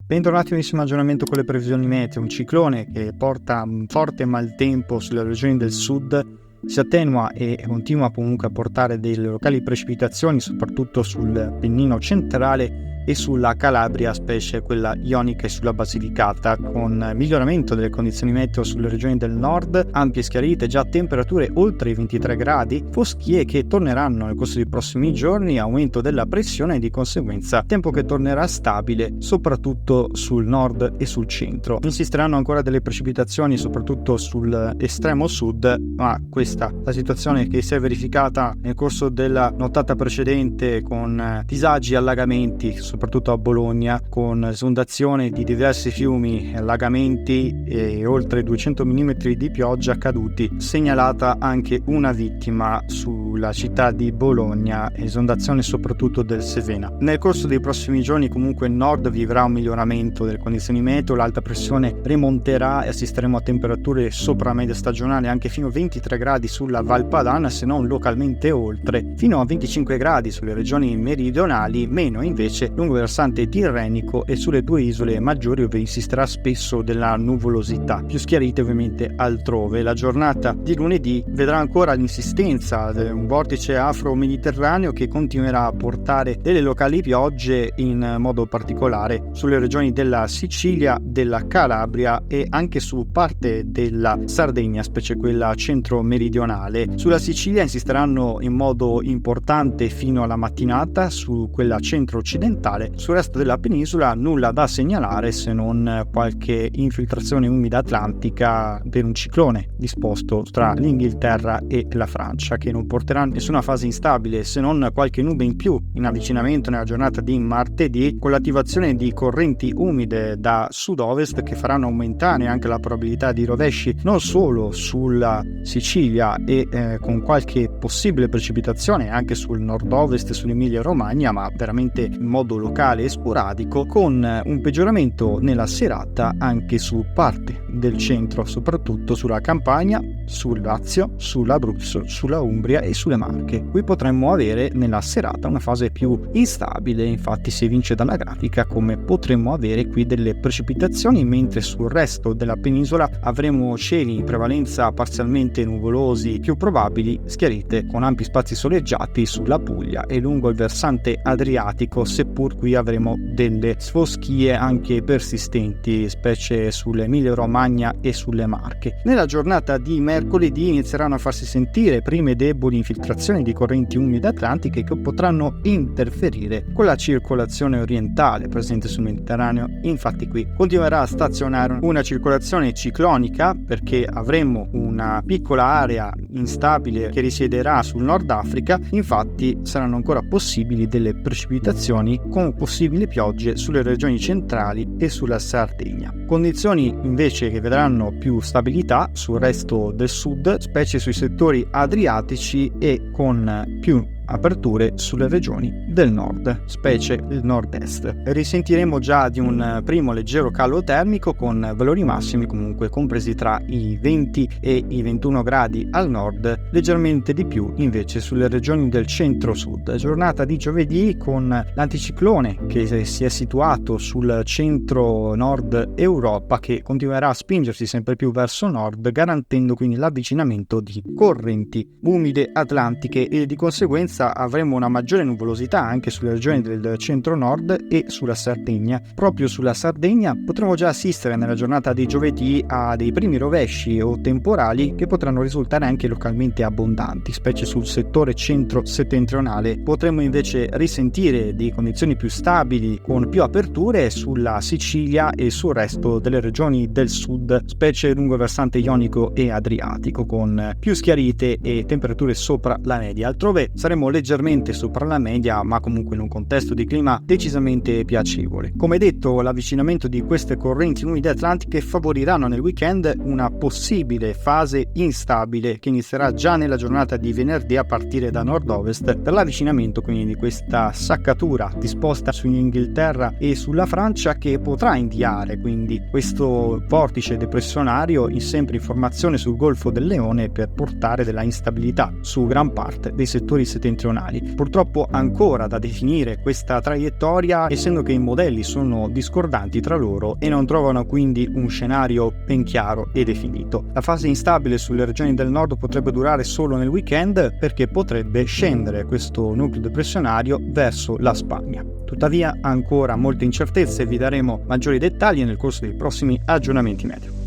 Bentornati a un nuovissimo aggiornamento con le previsioni meteo. Un ciclone che porta un forte maltempo sulle regioni del sud si attenua e continua comunque a portare delle locali precipitazioni, soprattutto sul Appennino centrale e sulla Calabria, specie quella ionica e sulla Basilicata, con miglioramento delle condizioni meteo sulle regioni del nord, ampie schiarite, già temperature oltre i 23 gradi, foschie che torneranno nel corso dei prossimi giorni, aumento della pressione e di conseguenza tempo che tornerà stabile soprattutto sul nord e sul centro. Insisteranno ancora delle precipitazioni soprattutto sull'estremo sud, ma questa la situazione che si è verificata nel corso della nottata precedente con disagi, allagamenti soprattutto a Bologna, con esondazione di diversi fiumi, allagamenti e oltre 200 mm di pioggia caduti, segnalata anche una vittima sulla città di Bologna, esondazione soprattutto del Cesena. Nel corso dei prossimi giorni comunque il nord vivrà un miglioramento delle condizioni meteo, l'alta pressione rimonterà e assisteremo a temperature sopra la media stagionale anche fino a 23 gradi sulla Val Padana, se non localmente oltre, fino a 25 gradi sulle regioni meridionali, meno invece lungo il versante tirrenico e sulle due isole maggiori, dove insisterà spesso della nuvolosità, più schiarite ovviamente altrove. La giornata di lunedì vedrà ancora l'insistenza di un vortice afro-mediterraneo che continuerà a portare delle locali piogge, in modo particolare sulle regioni della Sicilia, della Calabria e anche su parte della Sardegna, specie quella centro-meridionale. Sulla Sicilia insisteranno in modo importante fino alla mattinata, su quella centro-occidentale. Sul resto della penisola nulla da segnalare, se non qualche infiltrazione umida atlantica per un ciclone disposto tra l'Inghilterra e la Francia, che non porterà nessuna fase instabile, se non qualche nube in più in avvicinamento nella giornata di martedì, con l'attivazione di correnti umide da sud-ovest che faranno aumentare anche la probabilità di rovesci non solo sulla Sicilia e con qualche possibile precipitazione anche sul nord-ovest e sull'Emilia Romagna, ma veramente in modo locale e sporadico, con un peggioramento nella serata anche su parte del centro, soprattutto sulla Campania, sul Lazio, sull'Abruzzo, sulla Umbria e sulle Marche. Qui potremmo avere nella serata una fase più instabile, infatti si evince dalla grafica come potremmo avere qui delle precipitazioni, mentre sul resto della penisola avremo cieli in prevalenza parzialmente nuvolosi, più probabili schiarite con ampi spazi soleggiati sulla Puglia e lungo il versante adriatico, seppur qui avremo delle sfoschie anche persistenti, specie sull'Emilia Romagna e sulle Marche. Nella giornata di mercoledì inizieranno a farsi sentire prime deboli infiltrazioni di correnti umide atlantiche che potranno interferire con la circolazione orientale presente sul Mediterraneo. Infatti qui continuerà a stazionare una circolazione ciclonica, perché avremo una piccola area instabile che risiederà sul Nord Africa. Infatti saranno ancora possibili delle precipitazioni con possibili piogge sulle regioni centrali e sulla Sardegna. Condizioni invece che vedranno più stabilità sul resto del sud, specie sui settori adriatici e con più aperture sulle regioni del nord, specie il nord-est. Risentiremo già di un primo leggero calo termico, con valori massimi comunque compresi tra i 20 e i 21 gradi al nord, leggermente di più invece sulle regioni del centro-sud. Giornata di giovedì con l'anticiclone che si è situato sul centro-nord Europa, che continuerà a spingersi sempre più verso nord, garantendo quindi l'avvicinamento di correnti umide atlantiche e di conseguenza avremo una maggiore nuvolosità anche sulle regioni del centro-nord e sulla Sardegna. Proprio sulla Sardegna potremo già assistere nella giornata di giovedì a dei primi rovesci o temporali che potranno risultare anche localmente abbondanti, specie sul settore centro-settentrionale. Potremo invece risentire di condizioni più stabili con più aperture sulla Sicilia e sul resto delle regioni del sud, specie lungo il versante ionico e adriatico, con più schiarite e temperature sopra la media. Altrove saremo leggermente sopra la media, ma comunque in un contesto di clima decisamente piacevole. Come detto, l'avvicinamento di queste correnti umide atlantiche favoriranno nel weekend una possibile fase instabile che inizierà già nella giornata di venerdì a partire da nord-ovest, per l'avvicinamento quindi di questa saccatura disposta sull'Inghilterra e sulla Francia, che potrà inviare quindi questo vortice depressionario sempre in formazione sul Golfo del Leone per portare della instabilità su gran parte dei settori settentrionali settentrionali. Purtroppo ancora da definire questa traiettoria, essendo che i modelli sono discordanti tra loro e non trovano quindi un scenario ben chiaro e definito. La fase instabile sulle regioni del nord potrebbe durare solo nel weekend, perché potrebbe scendere questo nucleo depressionario verso la Spagna. Tuttavia ancora molte incertezze, vi daremo maggiori dettagli nel corso dei prossimi aggiornamenti meteo.